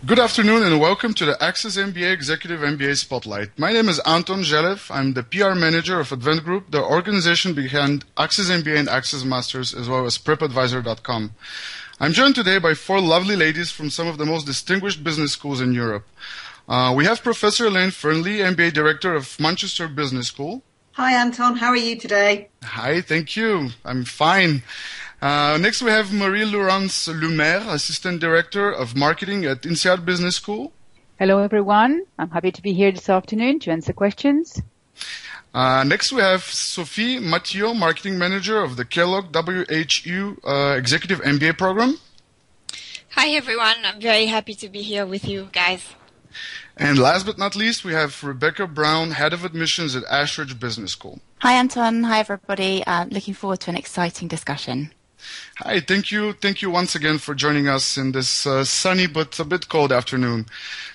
Good afternoon and welcome to the Access MBA Executive MBA Spotlight. My name is Anton Zhelev. I'm the PR manager of Advent Group, the organization behind Access MBA and Access Masters, as well as PrepAdvisor.com. I'm joined today by four lovely ladies from some of the most distinguished business schools in Europe. We have Professor Elaine Ferneley, MBA Director of Manchester Business School. Hi Anton, how are you today? Hi, thank you. I'm fine. Next we have Marie-Laurence Lemaire, Assistant Director of Marketing at INSEAD Business School. Hello everyone, I'm happy to be here this afternoon to answer questions. Next we have Sophie Mathiaut, Marketing Manager of the Kellogg-WHU Executive MBA program. Hi everyone, I'm very happy to be here with you guys. And last but not least, we have Rebecca Brown, Head of Admissions at Ashridge Business School. Hi Anton, hi everybody. Looking forward to an exciting discussion. Hi, thank you once again for joining us in this sunny but a bit cold afternoon.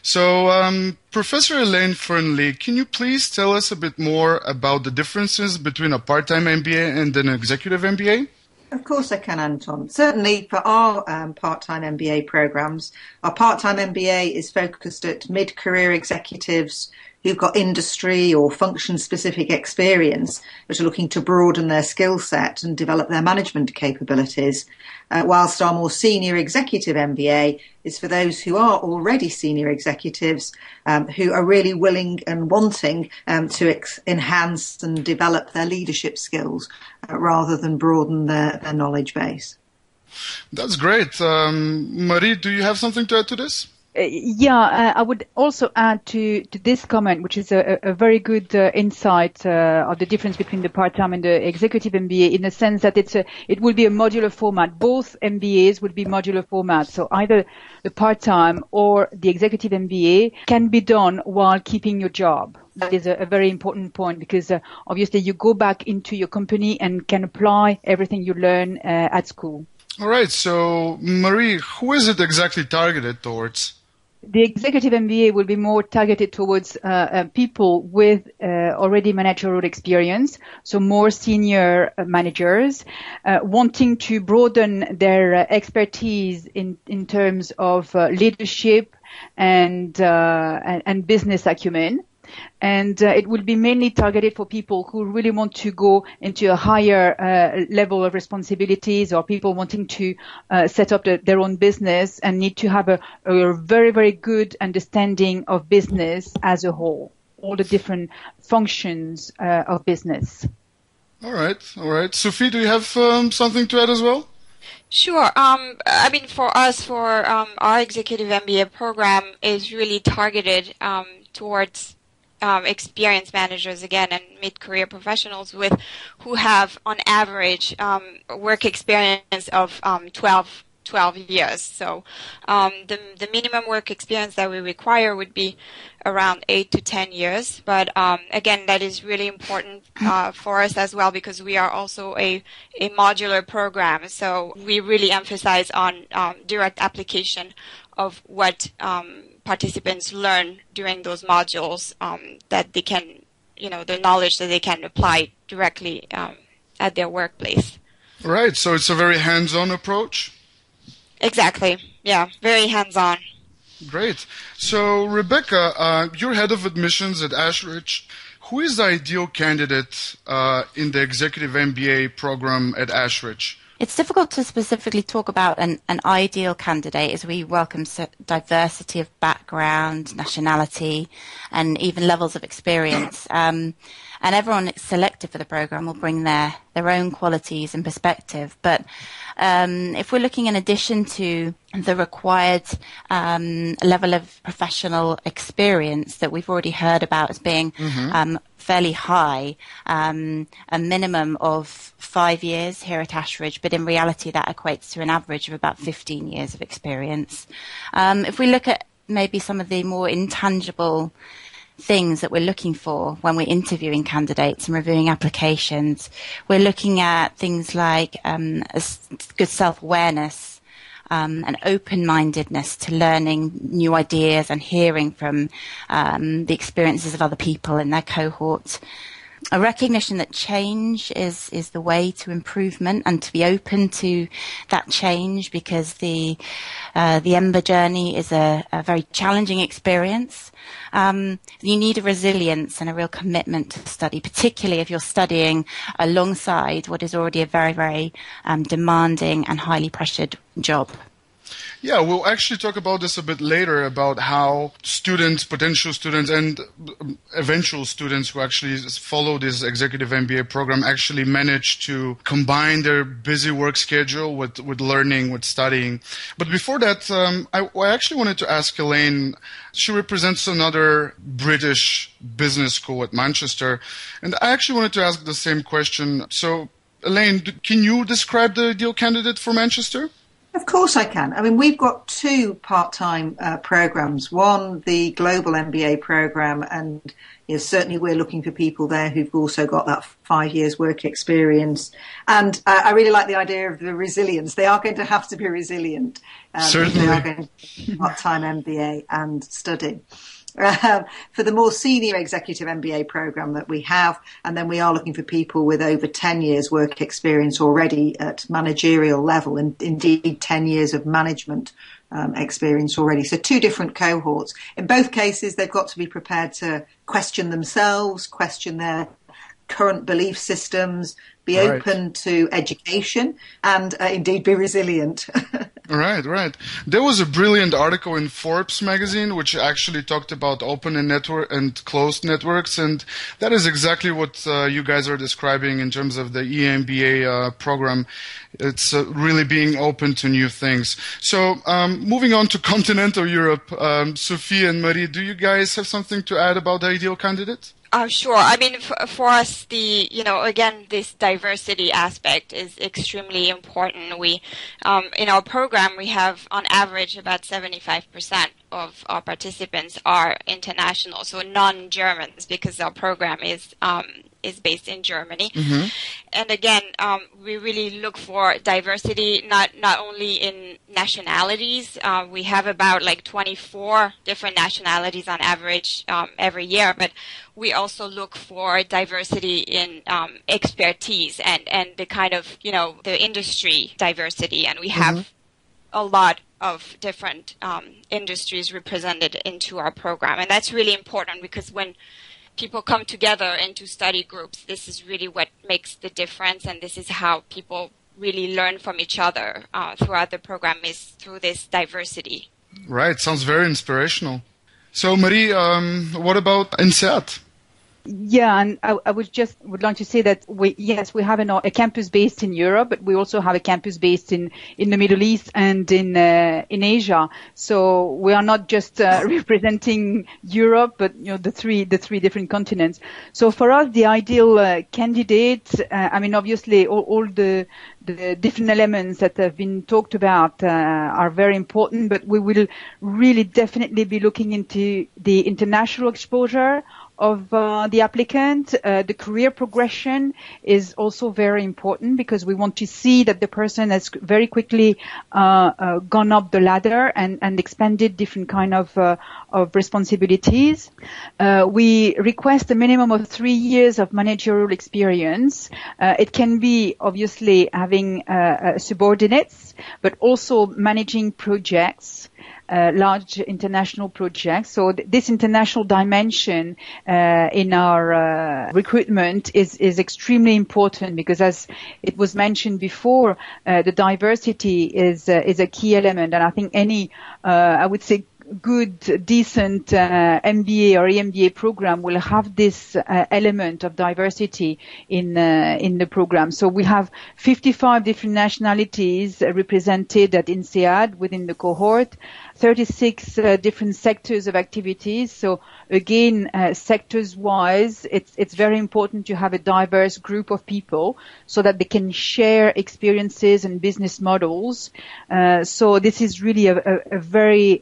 So, Professor Elaine Ferneley, can you please tell us a bit more about the differences between a part-time MBA and an executive MBA? Of course I can, Anton. Certainly for our part-time MBA programs, our part-time MBA is focused at mid-career executives who've got industry or function-specific experience, but are looking to broaden their skill set and develop their management capabilities, whilst our more senior executive MBA is for those who are already senior executives who are really willing and wanting to enhance and develop their leadership skills rather than broaden their knowledge base. That's great. Marie, do you have something to add to this? I would also add to this comment, which is a very good insight of the difference between the part-time and the executive MBA, in the sense that it will be a modular format. Both MBAs would be modular format, so either the part-time or the executive MBA can be done while keeping your job. That is a very important point, because obviously you go back into your company and can apply everything you learn at school. All right, so Marie, who is it exactly targeted towards? The executive MBA will be more targeted towards people with already managerial experience, so more senior managers wanting to broaden their expertise in terms of leadership and business acumen. And it will be mainly targeted for people who really want to go into a higher level of responsibilities, or people wanting to set up their own business and need to have a very, very good understanding of business as a whole, all the different functions of business. All right. Sophie, do you have something to add as well? Sure. For us, our executive MBA program is really targeted towards experienced managers again and mid-career professionals who have on average work experience of 12 years. So the minimum work experience that we require would be around 8 to 10 years. But again, that is really important for us as well, because we are also a modular program. So we really emphasize on direct application of what participants learn during those modules, that they can, the knowledge that they can apply directly at their workplace. Right, so it's a very hands-on approach? Exactly, yeah, very hands-on. Great. So, Rebecca, you're head of admissions at Ashridge. Who is the ideal candidate in the executive MBA program at Ashridge? It's difficult to specifically talk about an ideal candidate, as we welcome diversity of background, nationality, and even levels of experience. And everyone selected for the program will bring their own qualities and perspective. But if we're looking in addition to the required level of professional experience that we've already heard about as being fairly high, a minimum of 5 years here at Ashridge, but in reality that equates to an average of about 15 years of experience. If we look at maybe some of the more intangible things that we're looking for when we're interviewing candidates and reviewing applications, we're looking at things like good self-awareness, an open-mindedness to learning new ideas and hearing from the experiences of other people in their cohort, a recognition that change is the way to improvement, and to be open to that change, because the EMBA journey is a very challenging experience. You need a resilience and a real commitment to study, particularly if you're studying alongside what is already a very, very demanding and highly pressured job. Yeah, we'll actually talk about this a bit later, about how students, potential students, and eventual students who actually follow this executive MBA program actually manage to combine their busy work schedule with learning, with studying. But before that, I actually wanted to ask Elaine. She represents another British business school at Manchester, and I actually wanted to ask the same question. So, Elaine, can you describe the ideal candidate for Manchester? Of course I can. I mean, we've got two part-time programs. One, the global MBA program, and certainly we're looking for people there who've also got that 5 years work experience. And I really like the idea of the resilience. They are going to have to be resilient. Certainly. They are going to be part-time MBA and study. For the more senior executive MBA program that we have, and then we are looking for people with over 10 years work experience already at managerial level, and indeed 10 years of management experience already. So two different cohorts. In both cases, they've got to be prepared to question themselves, question their current belief systems, be open to education, and indeed be resilient. Right. There was a brilliant article in Forbes magazine which actually talked about open and closed networks, and that is exactly what you guys are describing in terms of the EMBA program. It's really being open to new things. So moving on to continental Europe, Sophie and Marie, do you guys have something to add about the ideal candidate? Sure. I mean, for us, again, this diversity aspect is extremely important. We, in our program, we have on average about 75% of our participants are international, so non-Germans, because our program is based in Germany. Mm-hmm. And again, we really look for diversity, not only in nationalities. We have about 24 different nationalities on average every year, but we also look for diversity in expertise and the kind of, the industry diversity. And we have a lot of different industries represented into our program. And that's really important, because when people come together into study groups, this is really what makes the difference, and this is how people really learn from each other throughout the program, is through this diversity. Right, sounds very inspirational. So Marie, what about INSEAD? Yeah, and I would like to say that we have a campus based in Europe, but we also have a campus based in the Middle East and in Asia. So we are not just representing Europe, but the three different continents. So for us, the ideal candidate, obviously all the different elements that have been talked about are very important, but we will really definitely be looking into the international exposure of the applicant. The career progression is also very important, because we want to see that the person has very quickly gone up the ladder and expanded different kind of responsibilities. We request a minimum of 3 years of managerial experience. It can be obviously having subordinates, but also managing projects. Large international projects. So this international dimension in our recruitment is extremely important, because as it was mentioned before, the diversity is a key element. And I think any, I would say, good, decent MBA or EMBA program will have this element of diversity in the program. So we have 55 different nationalities represented at INSEAD within the cohort, 36 different sectors of activities. So again, sectors-wise, it's very important to have a diverse group of people so that they can share experiences and business models. So this is really a very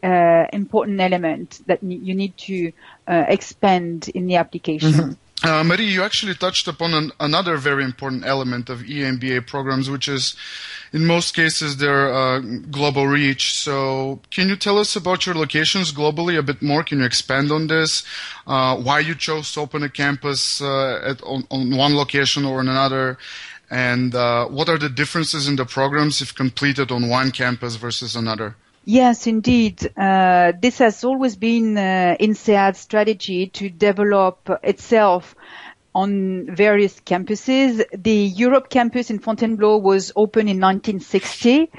important element that you need to expand in the application. Mm-hmm. Marie, you actually touched upon another very important element of EMBA programs, which is, in most cases, their global reach. So can you tell us about your locations globally a bit more? Can you expand on this? Why you chose to open a campus on one location or another? And what are the differences in the programs if completed on one campus versus another? Yes, indeed. This has always been INSEAD's strategy to develop itself on various campuses. The Europe campus in Fontainebleau was opened in 1960,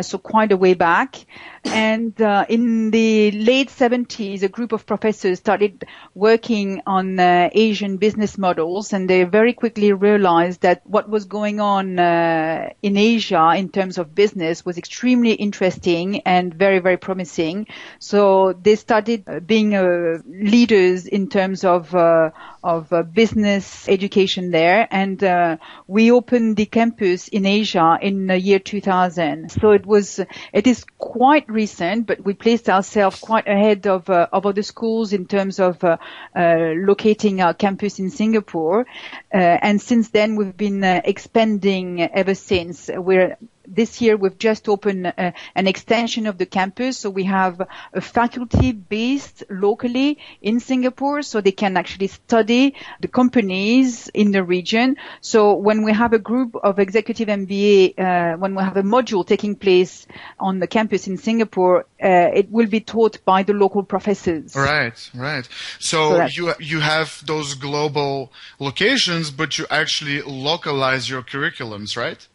so quite a way back. And in the late 70s, a group of professors started working on Asian business models, and they very quickly realized that what was going on in Asia in terms of business was extremely interesting and very, very promising. So they started being leaders in terms of business education there, and we opened the campus in Asia in the year 2000. So it is quite recent, but we placed ourselves quite ahead of other schools in terms of locating our campus in Singapore. And since then, we've been expanding ever since. This year, we've just opened an extension of the campus. So we have a faculty based locally in Singapore, so they can actually study the companies in the region. So when we have a group of executive MBA, when we have a module taking place on the campus in Singapore, it will be taught by the local professors. Right. So you have those global locations, but you actually localize your curriculums, right?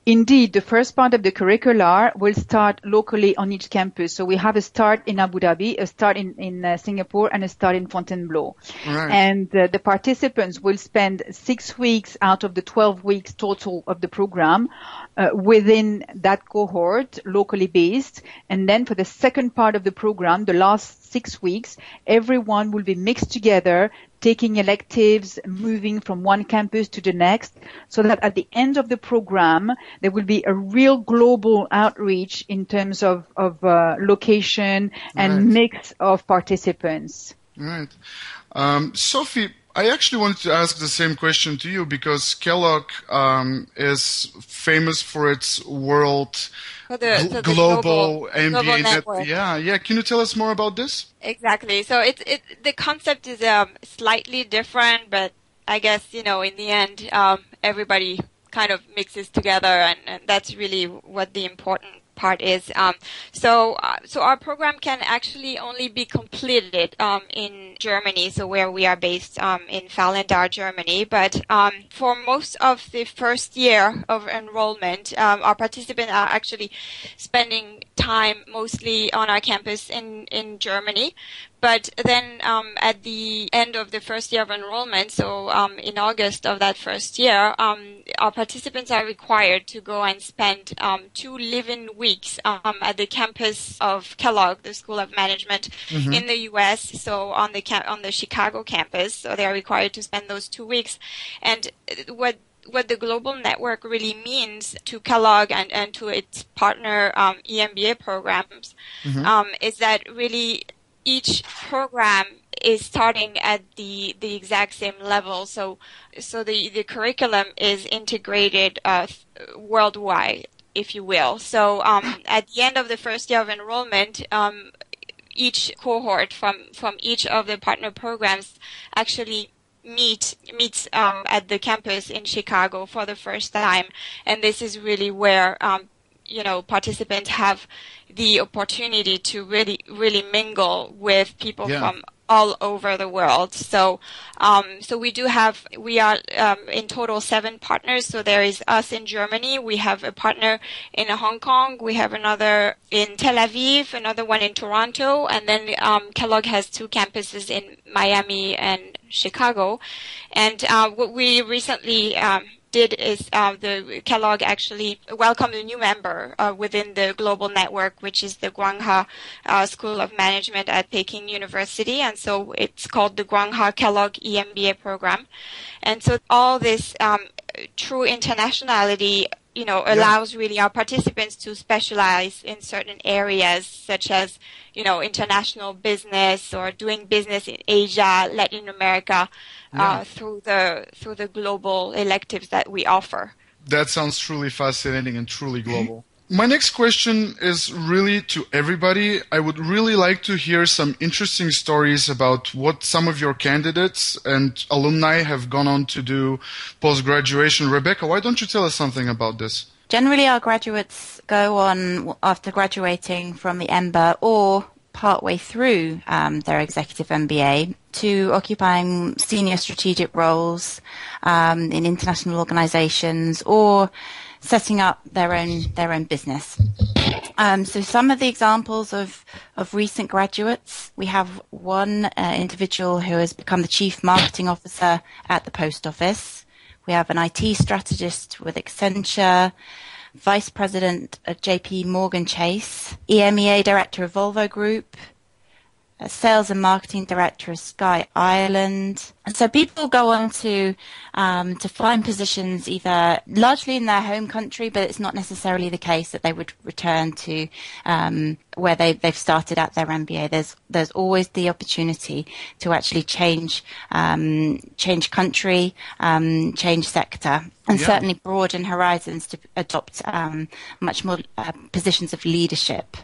Indeed, the first part of the curricula will start locally on each campus. So we have a start in Abu Dhabi, a start in Singapore, and a start in Fontainebleau. Right. And the participants will spend 6 weeks out of the 12 weeks total of the program within that cohort, locally based. And then for the second part of the program, the last 6 weeks, everyone will be mixed together, taking electives, moving from one campus to the next, so that at the end of the program, there will be a real global outreach in terms of location and mix of participants. Right. Sophie, I actually wanted to ask the same question to you because Kellogg is famous for its world global MBA network. Yeah. Can you tell us more about this? Exactly. So the concept is slightly different, but I guess in the end, everybody kind of mixes together, and that's really what the important part is. So our program can actually only be completed in Germany, so where we are based in Vallendar, Germany. But for most of the first year of enrollment, our participants are actually spending time mostly on our campus in Germany. But then at the end of the first year of enrollment, so in August of that first year, our participants are required to go and spend 2 live-in weeks at the campus of Kellogg, the School of Management in the U.S., so on the Chicago campus. So they are required to spend those 2 weeks. And what the global network really means to Kellogg and to its partner EMBA programs is that really each program is starting at the exact same level. So the curriculum is integrated worldwide, if you will. So at the end of the first year of enrollment, each cohort from each of the partner programs actually meets at the campus in Chicago for the first time, and this is really where participants have the opportunity to really mingle with people from all over the world. So we are in total 7 partners. So there is us in Germany. We have a partner in Hong Kong. We have another in Tel Aviv, another one in Toronto, and then Kellogg has 2 campuses in Miami and Chicago. And what we recently did is the Kellogg actually welcomed a new member within the global network, which is the Guangha School of Management at Peking University, and so it's called the Guangha Kellogg EMBA program. And so all this true internationality allows really our participants to specialize in certain areas such as, international business or doing business in Asia, Latin America, through the global electives that we offer. That sounds truly fascinating and truly global. My next question is really to everybody. I would really like to hear some interesting stories about what some of your candidates and alumni have gone on to do post-graduation. Rebecca, why don't you tell us something about this? Generally, our graduates go on after graduating from the EMBA or partway through their Executive MBA to occupying senior strategic roles in international organizations or setting up their own business. So some of the examples of recent graduates, we have one individual who has become the Chief Marketing Officer at the Post Office. We have an IT strategist with Accenture, Vice President at JP Morgan Chase, EMEA Director of Volvo Group, Sales and Marketing Director of Sky Ireland. And so people go on to find positions either largely in their home country, but it's not necessarily the case that they would return to where they've started at their MBA. There's always the opportunity to actually change country, change sector, and certainly broaden horizons to adopt much more positions of leadership.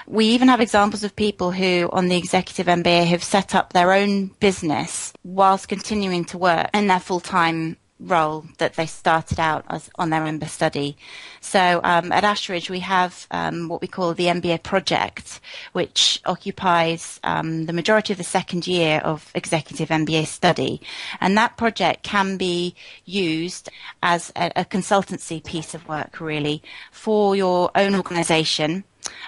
We even have examples of people who, on the Executive MBA, have set up their own business whilst continuing to work in their full-time role that they started out as on their MBA study. So at Ashridge, we have what we call the MBA project, which occupies the majority of the second year of Executive MBA study. And that project can be used as a consultancy piece of work, really, for your own organization.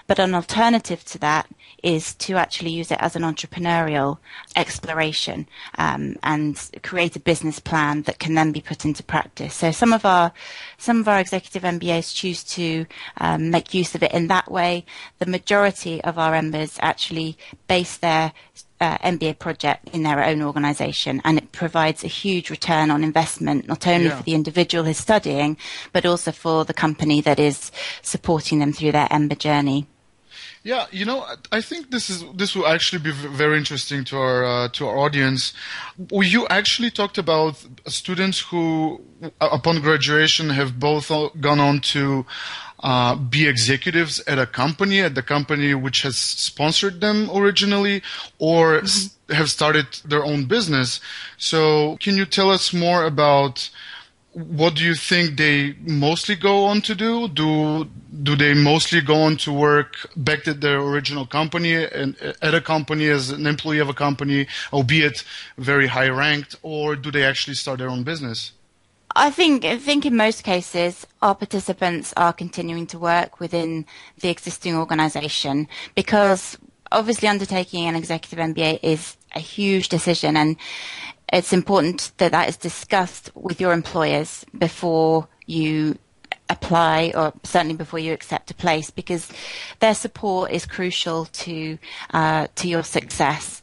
But an alternative to that is to actually use it as an entrepreneurial exploration and create a business plan that can then be put into practice. So some of our Executive MBAs choose to make use of it in that way. The majority of our MBAs actually base their MBA project in their own organisation, and it provides a huge return on investment, not only for the individual who's studying, but also for the company that is supporting them through their MBA journey. Yeah, I think this will actually be very interesting to our audience. You actually talked about students who, upon graduation, have both gone on to be executives at the company which has sponsored them originally, or have started their own business. So can you tell us more about what do you think they mostly go on to do? Do they mostly go on to work back at their original company and at a company as an employee of a company, albeit very high ranked, or do they actually start their own business? I think in most cases, our participants are continuing to work within the existing organisation, because obviously undertaking an Executive MBA is a huge decision, and it's important that is discussed with your employers before you apply, or certainly before you accept a place, because their support is crucial to your success.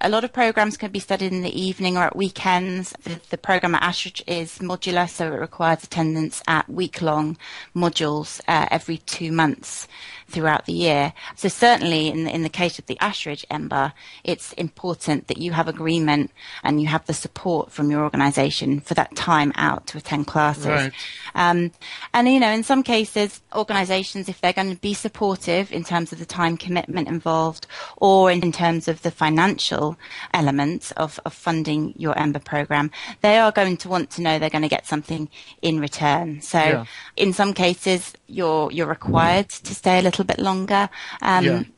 A lot of programs can be studied in the evening or at weekends. The program at Ashridge is modular, so it requires attendance at week-long modules every 2 months throughout the year. So certainly in the case of the Ashridge EMBA, it's important that you have agreement and you have the support from your organisation for that time out to attend classes. Right. And in some cases, organisations, if they're going to be supportive in terms of the time commitment involved, or in terms of the financial elements of funding your EMBA program, they are going to want to know they're going to get something in return. So in some cases, you're required to stay a little bit longer.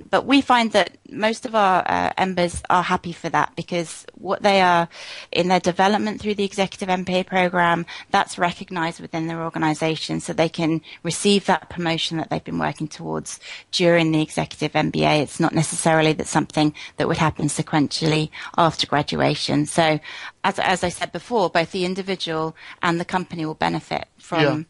But we find that most of our EMBAs are happy for that, because what they are in their development through the Executive MBA program, that's recognised within their organisation, so they can receive that promotion that they've been working towards during the Executive MBA. It's not necessarily that something that would happen sequentially after graduation. So as I said before, both the individual and the company will benefit from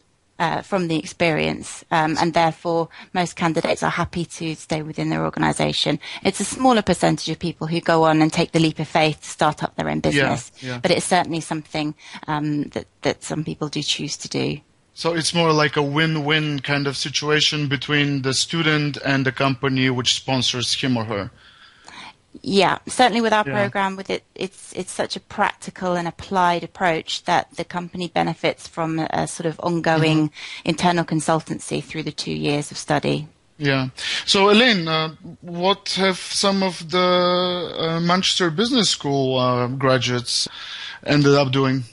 from the experience, and therefore most candidates are happy to stay within their organisation. It's a smaller percentage of people who go on and take the leap of faith to start up their own business, but it's certainly something that some people do choose to do. So it's more like a win-win kind of situation between the student and the company which sponsors him or her. Yeah, certainly with our program, it's such a practical and applied approach that the company benefits from a sort of ongoing internal consultancy through the 2 years of study. Yeah. So Elaine, what have some of the Manchester Business School graduates ended up doing?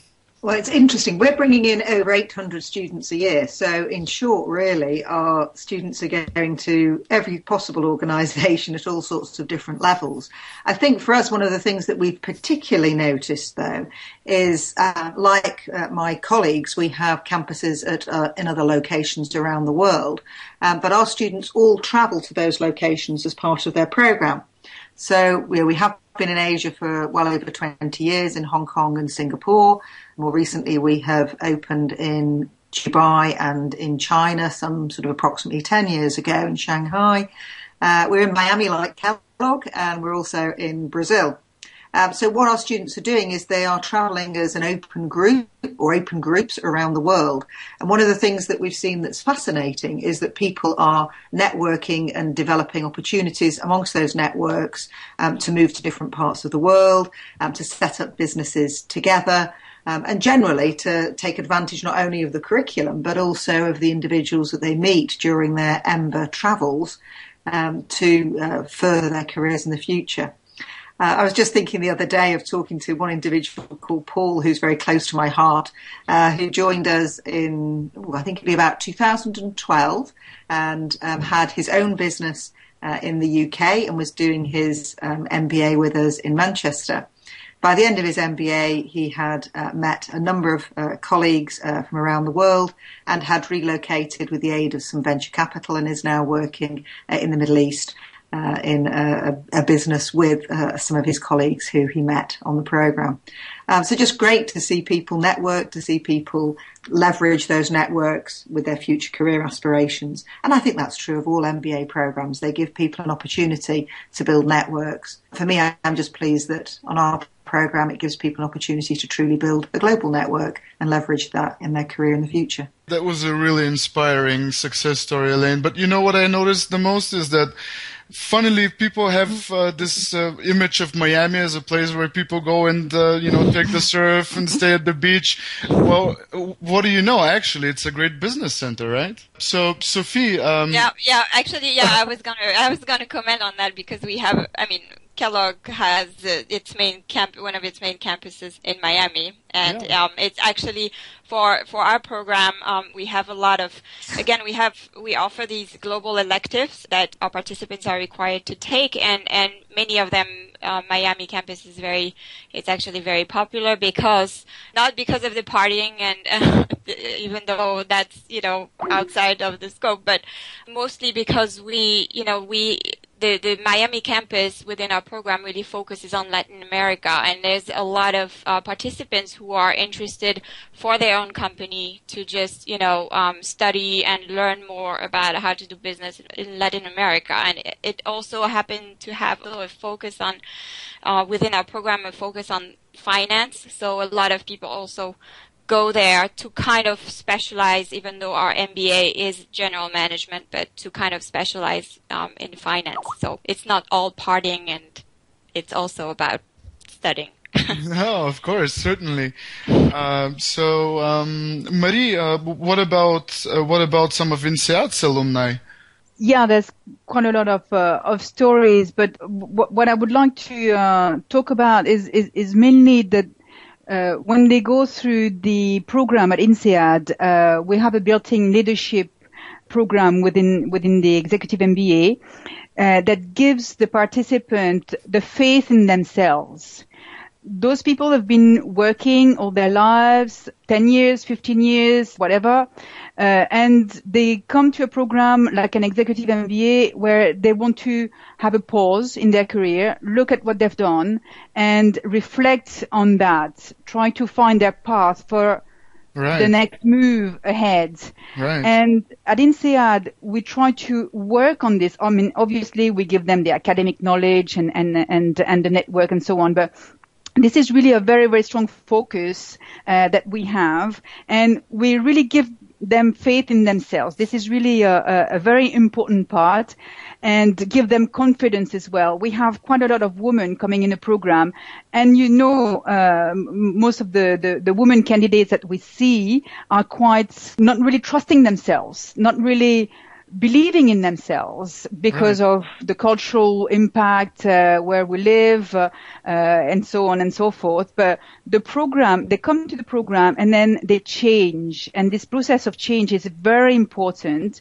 Well, it's interesting. We're bringing in over 800 students a year. So in short, really, our students are going to every possible organisation at all sorts of different levels. I think for us, one of the things that we've particularly noticed, though, is like my colleagues, we have campuses in other locations around the world. But our students all travel to those locations as part of their programme. So we have been in Asia for well over 20 years, in Hong Kong and Singapore. More recently, we have opened in Dubai and in China some sort of approximately 10 years ago in Shanghai. We're in Miami like Kellogg, and we're also in Brazil. So what our students are doing is they are travelling as an open group or open groups around the world. And one of the things that we've seen that's fascinating is that people are networking and developing opportunities amongst those networks to move to different parts of the world, to set up businesses together, and generally to take advantage not only of the curriculum but also of the individuals that they meet during their EMBA travels to further their careers in the future. I was just thinking the other day of talking to one individual called Paul, who's very close to my heart, who joined us in, I think it'd be about 2012, and had his own business in the UK and was doing his MBA with us in Manchester. By the end of his MBA, he had met a number of colleagues from around the world and had relocated with the aid of some venture capital and is now working in the Middle East. In a business with some of his colleagues who he met on the programme. So just great to see people network, to see people leverage those networks with their future career aspirations. And I think that's true of all MBA programmes. They give people an opportunity to build networks. For me, I'm just pleased that on our programme it gives people an opportunity to truly build a global network and leverage that in their career in the future. That was a really inspiring success story, Elaine. But you know what I noticed the most is that funnily, people have this image of Miami as a place where people go and, take the surf and stay at the beach. Well, what do you know? Actually, it's a great business center, right? So, Sophie. Actually, I was gonna comment on that because we have, Kellogg has one of its main campuses in Miami, and it's actually for our program. We have a lot of, we offer these global electives that our participants are required to take, and many of them, Miami campus is it's actually very popular not because of the partying and even though that's outside of the scope, but mostly because the Miami campus within our program really focuses on Latin America, and there's a lot of participants who are interested for their own company to just, study and learn more about how to do business in Latin America. And it also happened to have a focus on, within our program, a focus on finance. So a lot of people also go there to kind of specialize, even though our MBA is general management, but to kind of specialize in finance. So it's not all partying, and it's also about studying. No, of course, certainly. Marie, what about some of INSEAD's alumni? Yeah, there's quite a lot of stories, but what I would like to talk about is mainly that. When they go through the program at INSEAD, we have a built-in leadership program within the Executive MBA that gives the participant the faith in themselves. Those people have been working all their lives, 10 years, 15 years, whatever, and they come to a program like an Executive MBA where they want to have a pause in their career, look at what they've done, and reflect on that, try to find their path for the next move ahead. Right. And at INSEAD, we try to work on this. I mean, obviously, we give them the academic knowledge and the network and so on, but this is really a very, very strong focus that we have, and we really give them faith in themselves. This is really a very important part, and give them confidence as well. We have quite a lot of women coming in the program, and most of the women candidates that we see are quite not really trusting themselves, not really believing in themselves because of the cultural impact where we live and so on and so forth. But the program, they come to the program and then they change. And this process of change is very important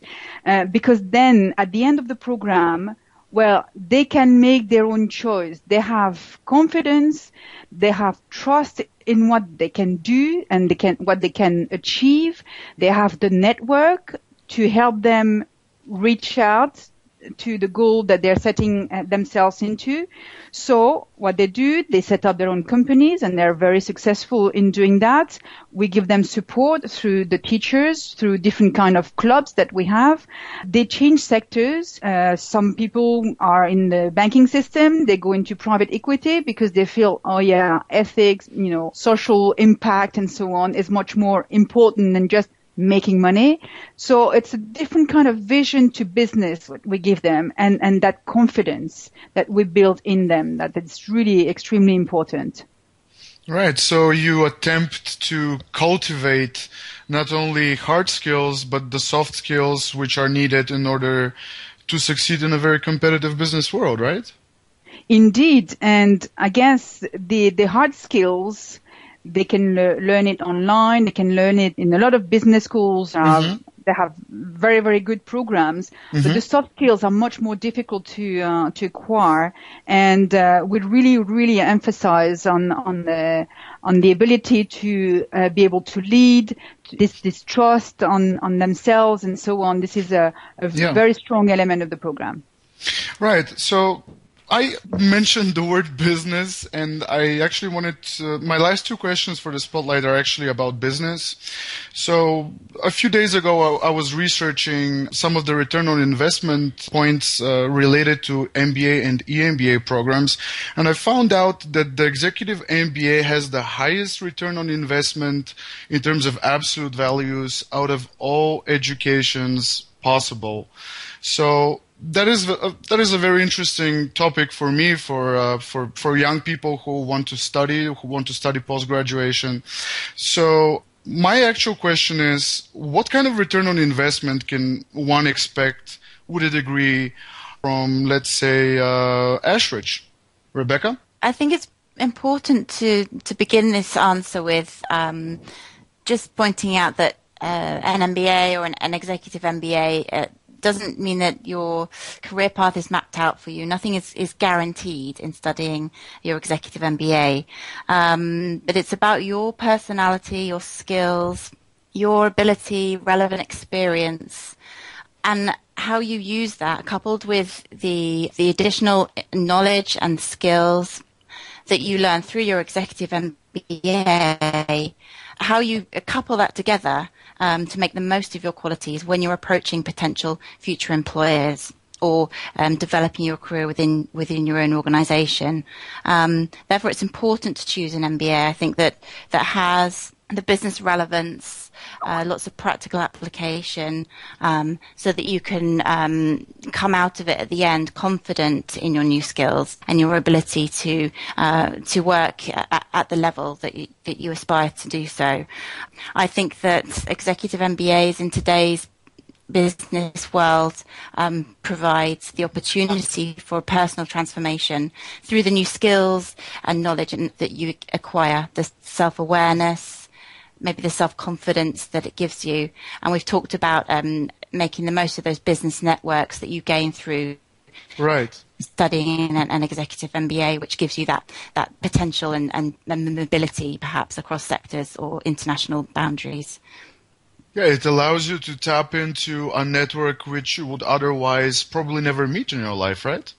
because then at the end of the program, well, they can make their own choice. They have confidence, they have trust in what they can do and what they can achieve. They have the network to help them reach out to the goal that they're setting themselves into. So what they do, they set up their own companies and they're very successful in doing that. We give them support through the teachers, through different kind of clubs that we have. They change sectors. Some people are in the banking system. They go into private equity because they feel, ethics, social impact and so on is much more important than just making money. So it's a different kind of vision to business what we give them and that confidence that we build in them, that it's really extremely important. Right. So you attempt to cultivate not only hard skills, but the soft skills which are needed in order to succeed in a very competitive business world, right? Indeed. And I guess the hard skills, they can learn it online. They can learn it in a lot of business schools. They have very, very good programs. But the soft skills are much more difficult to acquire. And we really, really emphasize on the ability to be able to lead, this trust on themselves and so on. This is a very strong element of the program. Right. So I mentioned the word business, and I actually wanted to, my last two questions for the Spotlight are actually about business. So a few days ago, I was researching some of the return on investment points related to MBA and EMBA programs, and I found out that the Executive MBA has the highest return on investment in terms of absolute values out of all educations possible. So that is a very interesting topic for me, for young people who want to study post-graduation. So my actual question is, what kind of return on investment can one expect with a degree from, let's say, Ashridge? Rebecca? I think it's important to begin this answer with just pointing out that an MBA or an executive MBA doesn't mean that your career path is mapped out for you. Nothing is guaranteed in studying your executive MBA. But it's about your personality, your skills, your ability, relevant experience, and how you use that coupled with the additional knowledge and skills that you learn through your executive MBA, how you couple that together to make the most of your qualities when you're approaching potential future employers or developing your career within your own organisation. Therefore, it's important to choose an MBA. I think that has the business relevance, lots of practical application, so that you can come out of it at the end confident in your new skills and your ability to work at the level that you aspire to do so. I think that executive MBAs in today's business world provides the opportunity for personal transformation through the new skills and knowledge that you acquire, the self-awareness, maybe the self-confidence that it gives you. And we've talked about making the most of those business networks that you gain through studying an executive MBA, which gives you that potential and mobility perhaps across sectors or international boundaries. Yeah, it allows you to tap into a network which you would otherwise probably never meet in your life, right?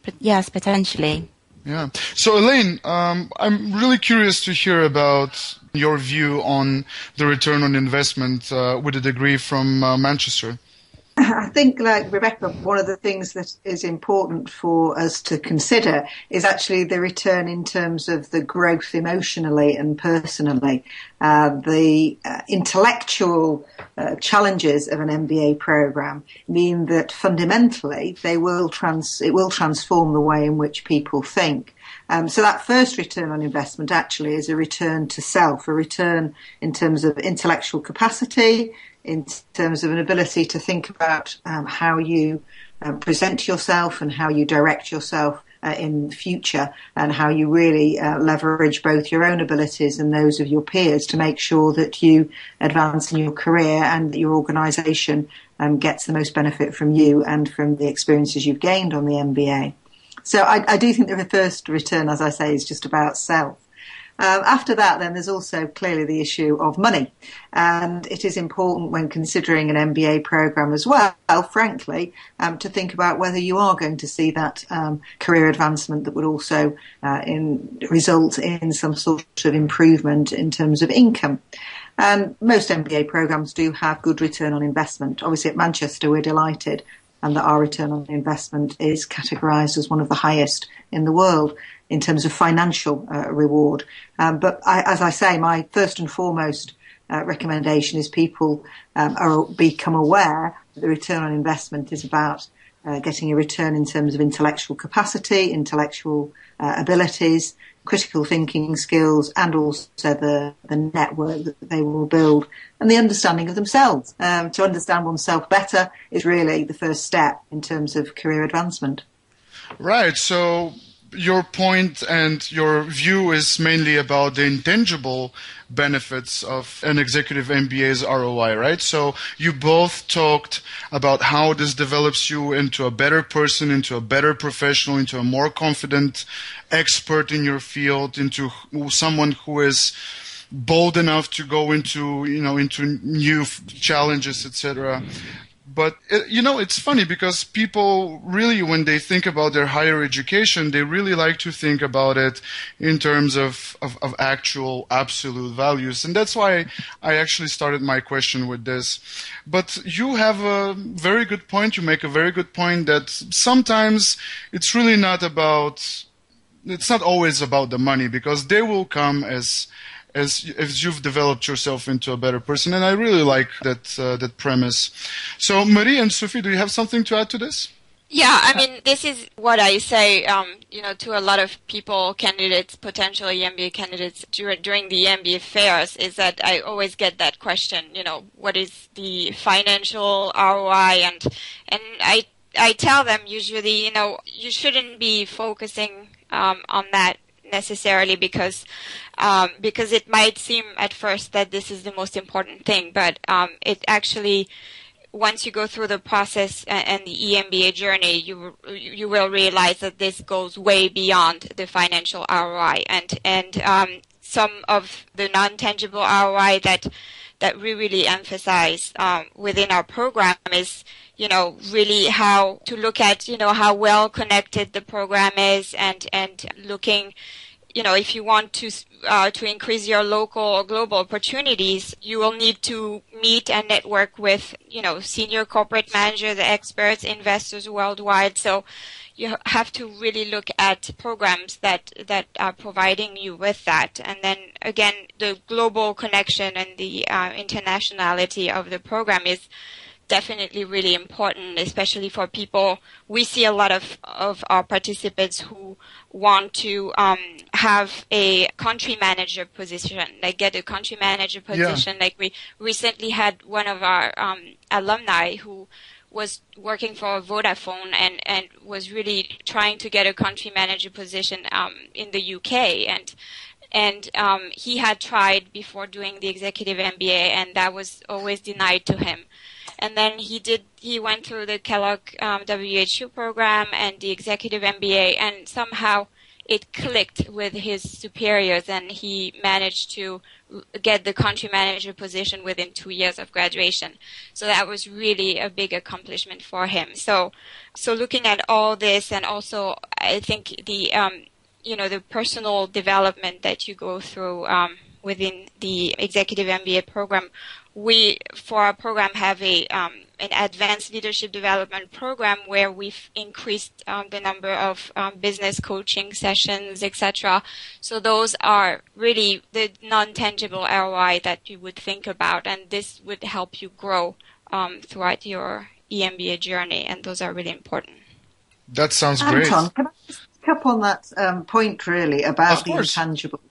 But yes, potentially. Yeah. So Elaine, I'm really curious to hear about your view on the return on investment with a degree from Manchester? I think, like Rebecca, one of the things that is important for us to consider is actually the return in terms of the growth emotionally and personally. The intellectual challenges of an MBA program mean that fundamentally it will transform the way in which people think. So that first return on investment actually is a return to self, a return in terms of intellectual capacity, in terms of an ability to think about how you present yourself and how you direct yourself in the future, and how you really leverage both your own abilities and those of your peers to make sure that you advance in your career and that your organisation gets the most benefit from you and from the experiences you've gained on the MBA. So I do think the first return, as I say, is just about self. After that, then, there's also clearly the issue of money. And it is important when considering an MBA program as well, frankly, to think about whether you are going to see that career advancement that would also result in some sort of improvement in terms of income. And most MBA programs do have good return on investment. Obviously, at Manchester, we're delighted and that our return on investment is categorised as one of the highest in the world in terms of financial reward. But as I say, my first and foremost recommendation is people become aware that the return on investment is about getting a return in terms of intellectual capacity, intellectual abilities, critical thinking skills, and also the network that they will build and the understanding of themselves. To understand oneself better is really the first step in terms of career advancement. Right. So your point and your view is mainly about the intangible benefits of an executive MBA's ROI, right? So you both talked about how this develops you into a better person, into a better professional, into a more confident expert in your field, into someone who is bold enough to go into new challenges, etc. But, it's funny because people really, when they think about their higher education, they really like to think about it in terms of actual absolute values. And that's why I actually started my question with this. But you have a very good point. You make a very good point that sometimes it's really not always about the money, because they will come as you've developed yourself into a better person. And I really like that premise. So Marie and Sophie, do you have something to add to this? Yeah, I mean, this is what I say, to a lot of people, candidates, potentially MBA candidates during the MBA fairs, is that I always get that question, what is the financial ROI? And I tell them usually, you shouldn't be focusing on that necessarily because it might seem at first that this is the most important thing, but it actually, once you go through the process and the EMBA journey, you will realize that this goes way beyond the financial ROI, and some of the non-tangible ROI that we really emphasize within our program is really how to look at how well connected the program is, and looking, if you want to increase your local or global opportunities, you will need to meet and network with, senior corporate managers, experts, investors worldwide. So you have to really look at programs that are providing you with that. And then again, the global connection and the internationality of the program is definitely really important, especially for people. We see a lot of our participants who want to have a country manager position, like get a country manager position. Yeah. Like we recently had one of our alumni who was working for Vodafone and was really trying to get a country manager position in the UK, and he had tried before doing the executive MBA, and that was always denied to him. And then he went through the Kellogg-WHU program and the executive MBA, and somehow it clicked with his superiors, and he managed to get the country manager position within 2 years of graduation. So that was really a big accomplishment for him. So looking at all this, and also I think the the personal development that you go through within the Executive MBA program, we, for our program, have an advanced leadership development program where we've increased the number of business coaching sessions, etc. So those are really the non-tangible ROI that you would think about, and this would help you grow throughout your EMBA journey, and those are really important. That sounds great. Anton, can I just pick up on that point really about the intangible?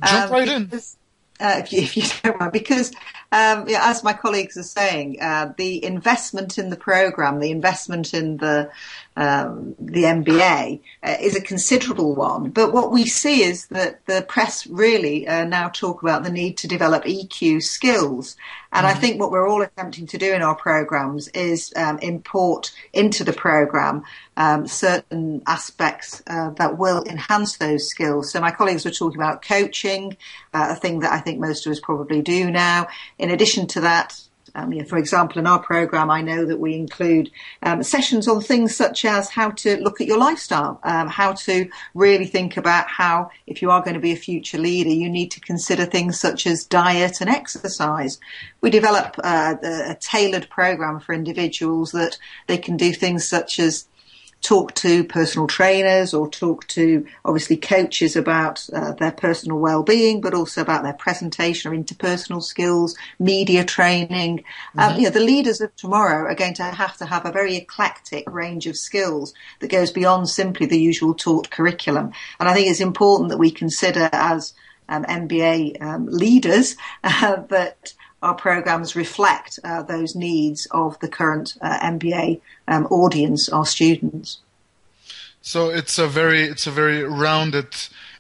Jump right in. If you don't mind, because as my colleagues are saying, the investment in the program, the investment in the MBA is a considerable one. But what we see is that the press really now talk about the need to develop EQ skills. And I think what we're all attempting to do in our programs is import into the program certain aspects that will enhance those skills. So my colleagues were talking about coaching, a thing that I think most of us probably do now. In addition to that, for example, in our program, I know that we include sessions on things such as how to look at your lifestyle, how to really think about how, if you are going to be a future leader, you need to consider things such as diet and exercise. We develop a tailored program for individuals that they can do things such as talk to personal trainers or talk to, obviously, coaches about their personal well-being, but also about their presentation or interpersonal skills, media training. The leaders of tomorrow are going to have a very eclectic range of skills that goes beyond simply the usual taught curriculum. And I think it's important that we consider as MBA leaders that our programs reflect those needs of the current MBA audience, our students. So it's a very rounded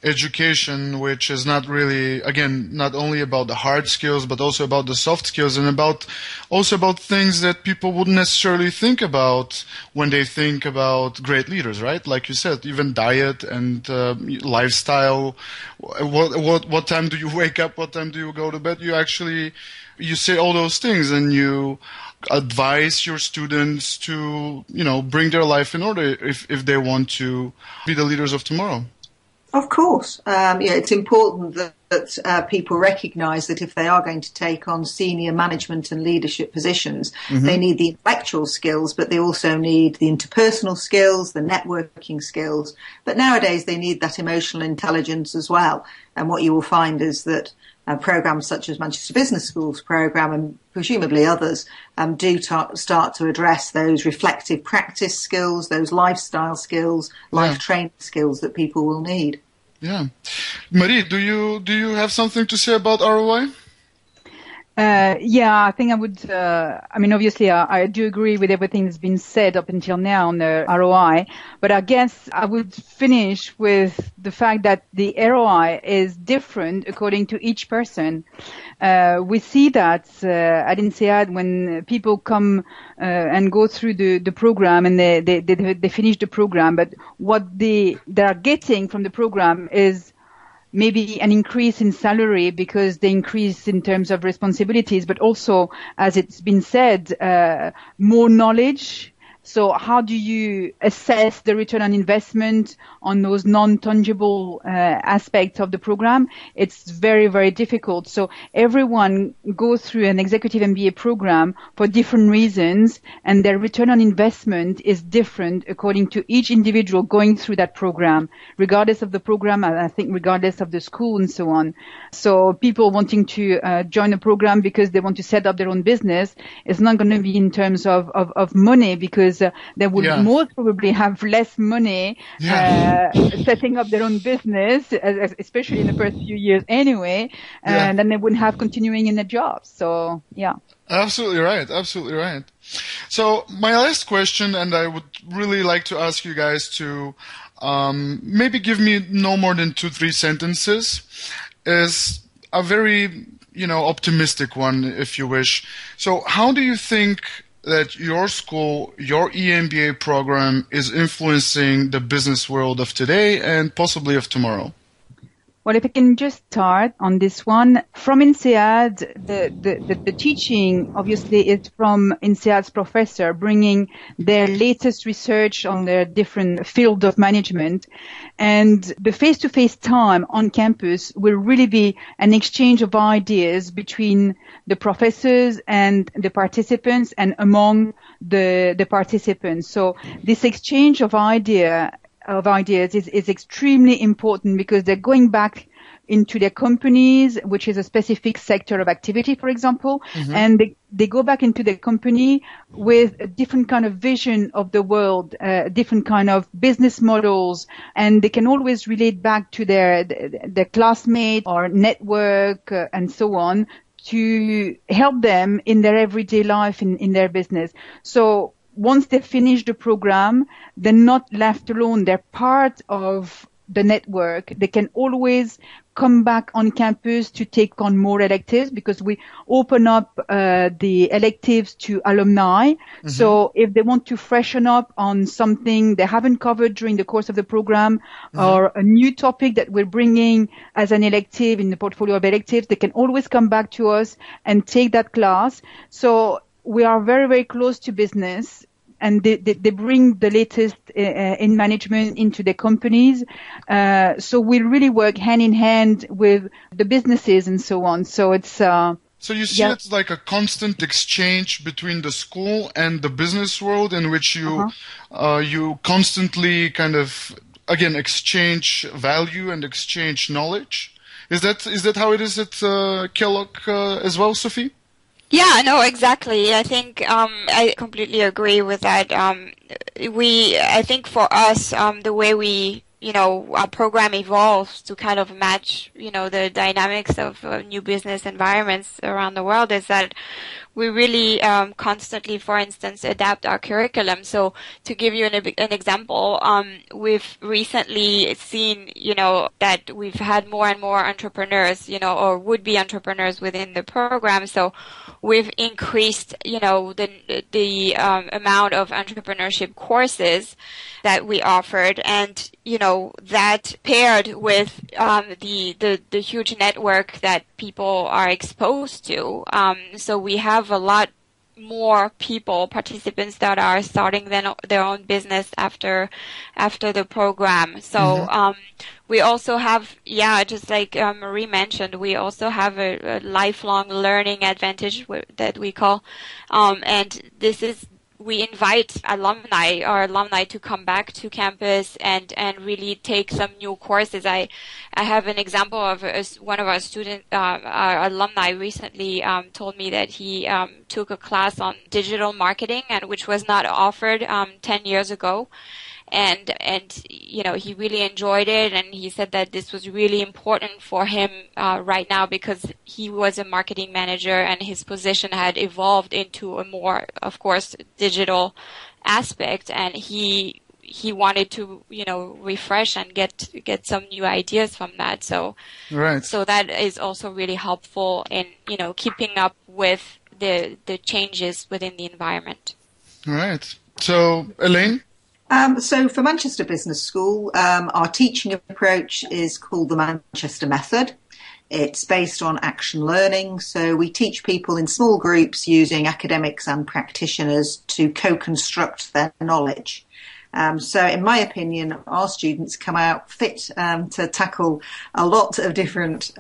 education, which is not really, again, not only about the hard skills, but also about the soft skills, and also about things that people wouldn't necessarily think about when they think about great leaders, right? Like you said, even diet and lifestyle. What time do you wake up? What time do you go to bed? You say all those things, and you advise your students to, bring their life in order if they want to be the leaders of tomorrow. Of course. It's important that people recognise that if they are going to take on senior management and leadership positions, they need the intellectual skills, but they also need the interpersonal skills, the networking skills. But nowadays they need that emotional intelligence as well. And what you will find is that programs such as Manchester Business School's program and presumably others do start to address those reflective practice skills, those lifestyle skills, life training skills that people will need. Yeah. Marie, do you have something to say about ROI? I think I would, obviously I do agree with everything that's been said up until now on the ROI, but I guess I would finish with the fact that the ROI is different according to each person. We see that at INSEAD when people come and go through the program and they finish the program, but what they are getting from the program is maybe an increase in salary because they increase in terms of responsibilities, but also, as it's been said, more knowledge. So how do you assess the return on investment on those non-tangible aspects of the program? It's very, very difficult. So everyone goes through an executive MBA program for different reasons, and their return on investment is different according to each individual going through that program, regardless of the program, and I think regardless of the school and so on. So people wanting to join a program because they want to set up their own business is not going to be in terms of money, because they would most probably have less money setting up their own business, especially in the first few years anyway, and then they wouldn't have continuing in the job. So, Absolutely right. So my last question, and I would really like to ask you guys to maybe give me no more than 2-3 sentences, is a very, optimistic one, if you wish. So how do you think that your school, your EMBA program, is influencing the business world of today and possibly of tomorrow? Well, if I can just start on this one, from INSEAD, the teaching obviously is from INSEAD's professor bringing their latest research on their different field of management. And the face-to-face time on campus will really be an exchange of ideas between the professors and the participants and among the participants. So this exchange of ideas is extremely important because they're going back into their companies, which is a specific sector of activity, for example, and they go back into their company with a different kind of vision of the world, different kind of business models, and they can always relate back to their classmates or network and so on to help them in their everyday life, in their business. So once they finish the program, they're not left alone. They're part of the network. They can always come back on campus to take on more electives because we open up the electives to alumni. So if they want to freshen up on something they haven't covered during the course of the program or a new topic that we're bringing as an elective in the portfolio of electives, they can always come back to us and take that class. So we are very, very close to business, and they bring the latest in management into their companies. So we really work hand in hand with the businesses and so on. So it's so you see it's like a constant exchange between the school and the business world in which you you constantly kind of again exchange value and exchange knowledge. Is that how it is at Kellogg as well, Sophie? Yeah, no, exactly. I think I completely agree with that. I think for us, the way our program evolves to kind of match, the dynamics of new business environments around the world is that we really constantly, for instance, adapt our curriculum. So to give you an example, we've recently seen, that we've had more and more entrepreneurs, or would-be entrepreneurs within the program. So we've increased, the amount of entrepreneurship courses that we offered, and that paired with the huge network that people are exposed to. So we have a lot more participants that are starting their own business after the program. So we also have, just like Marie mentioned, we also have a lifelong learning advantage that we call, and this is, we invite our alumni to come back to campus and really take some new courses. I have an example of one of our alumni recently told me that he took a class on digital marketing, and which was not offered 10 years ago. And he really enjoyed it, and he said that this was really important for him right now because he was a marketing manager and his position had evolved into a more, of course, digital aspect, and he wanted to refresh and get some new ideas from that. So so that is also really helpful in keeping up with the changes within the environment. Right. So Elaine? So for Manchester Business School, our teaching approach is called the Manchester Method. It's based on action learning. So we teach people in small groups using academics and practitioners to co-construct their knowledge. So in my opinion, our students come out fit to tackle a lot of different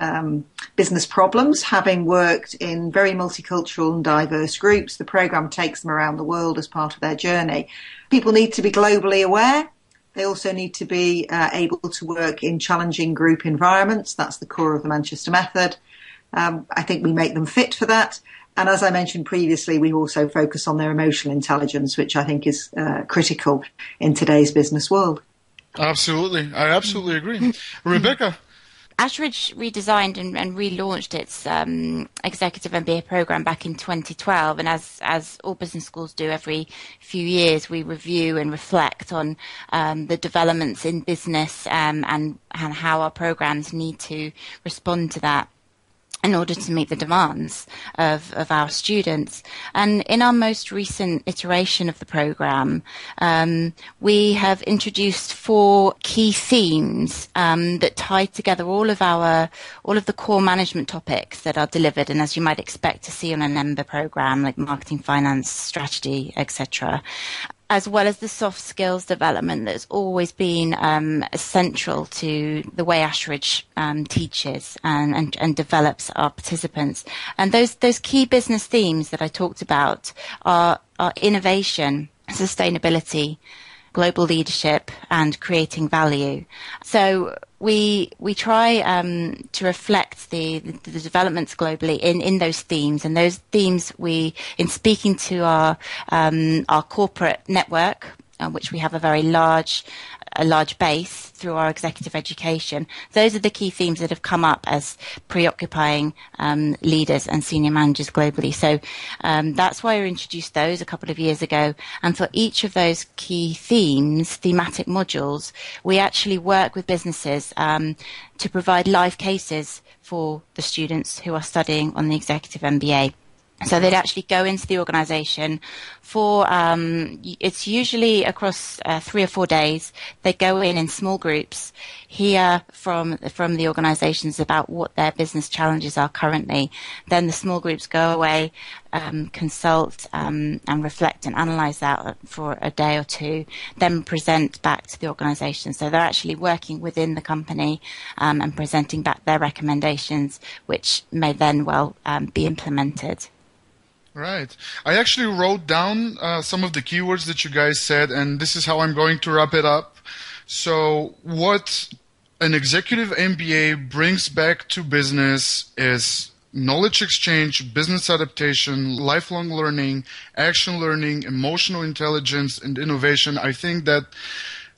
business problems. Having worked in very multicultural and diverse groups, the program takes them around the world as part of their journey. People need to be globally aware. They also need to be able to work in challenging group environments. That's the core of the Manchester Method. I think we make them fit for that. And as I mentioned previously, we also focus on their emotional intelligence, which I think is critical in today's business world. Absolutely. I absolutely agree. Rebecca? Ashridge redesigned and relaunched its Executive MBA program back in 2012, and as all business schools do every few years, we review and reflect on the developments in business and how our programs need to respond to that. in order to meet the demands of our students. And in our most recent iteration of the program, we have introduced 4 key themes that tie together all of the core management topics that are delivered, and as you might expect to see on an EMBA program, like marketing, finance, strategy, etc., as well as the soft skills development that's always been essential to the way Ashridge teaches and develops our participants. And those key business themes that I talked about are innovation, sustainability, global leadership, and creating value. So we try to reflect the developments globally in those themes, and those themes in speaking to our corporate network, which we have a very large base through our executive education. Those are the key themes that have come up as preoccupying leaders and senior managers globally. So that's why we introduced those a couple of years ago. And for each of those key themes, thematic modules, we actually work with businesses to provide live cases for the students who are studying on the Executive MBA. So they'd actually go into the organisation for, it's usually across 3 or 4 days. They go in small groups, hear from the organisations about what their business challenges are currently. Then the small groups go away, consult and reflect and analyse that for a day or 2, then present back to the organisation. So they're actually working within the company and presenting back their recommendations, which may then be implemented. Right. I actually wrote down some of the keywords that you guys said, and this is how I'm going to wrap it up. So what an executive MBA brings back to business is knowledge exchange, business adaptation, lifelong learning, action learning, emotional intelligence, and innovation. I think that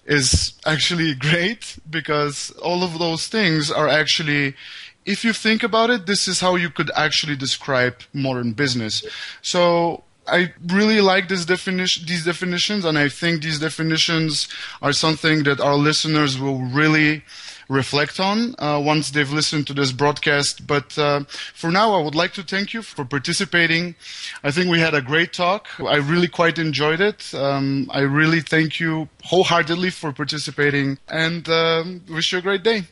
is actually great, because all of those things are actually, if you think about it, this is how you could actually describe modern business. So I really like these definitions, and I think these definitions are something that our listeners will really reflect on once they've listened to this broadcast. But for now, I would like to thank you for participating. I think we had a great talk. I really quite enjoyed it. I really thank you wholeheartedly for participating, and wish you a great day.